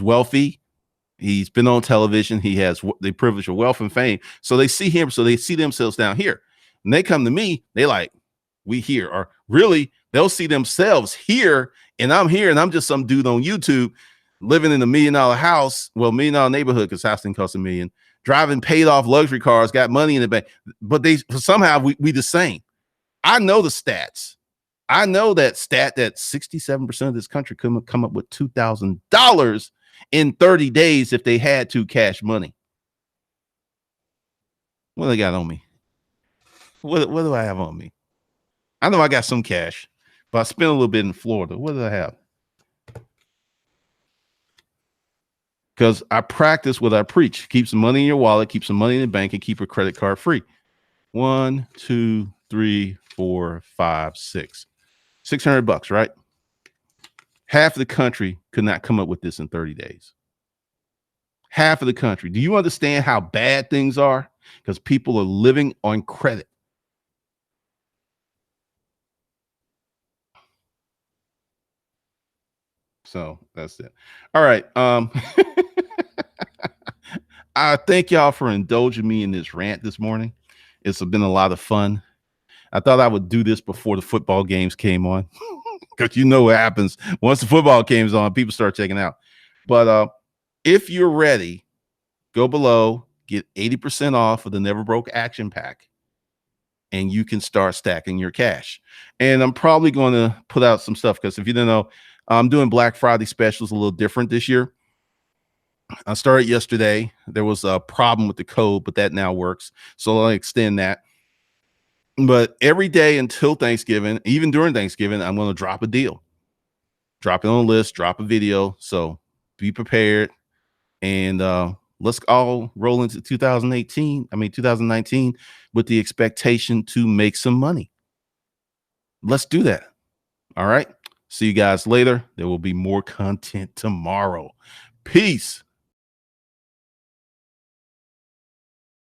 wealthy. He's been on television. He has the privilege of wealth and fame. So they see him. So they see themselves down here. And they come to me. They like, we here. Or really, they'll see themselves here. And I'm here. And I'm just some dude on YouTube living in $1 million house. Well, $1 million neighborhood because house didn't cost $1 million. Driving paid off luxury cars. Got money in the bank. But they somehow we the same. I know the stats. I know that stat that 67% of this country couldn't come up with $2,000 in 30 days if they had to cash money. What they got on me? What do I have on me? I know I got some cash, but I spent a little bit in Florida. What did I have? Because I practice what I preach. Keep some money in your wallet, keep some money in the bank, and keep a credit card free. 1, 2, 3, 4, 5, 6. $600, right? Half of the country could not come up with this in 30 days. Half of the country. Do you understand how bad things are? Because people are living on credit. So that's it. All right. I thank y'all for indulging me in this rant this morning. It's been a lot of fun. I thought I would do this before the football games came on. Because you know what happens once the football game's on, people start checking out. But if you're ready, go below, get 80% off of the Never Broke Action Pack, and you can start stacking your cash. And I'm probably going to put out some stuff because if you didn't know, I'm doing Black Friday specials a little different this year. I started yesterday. There was a problem with the code, but that now works. So I'll extend that. But every day until Thanksgiving, even during Thanksgiving, I'm going to drop a deal. Drop it on a list, drop a video. So be prepared. And let's all roll into 2019 with the expectation to make some money. Let's do that. All right. See you guys later. There will be more content tomorrow. Peace.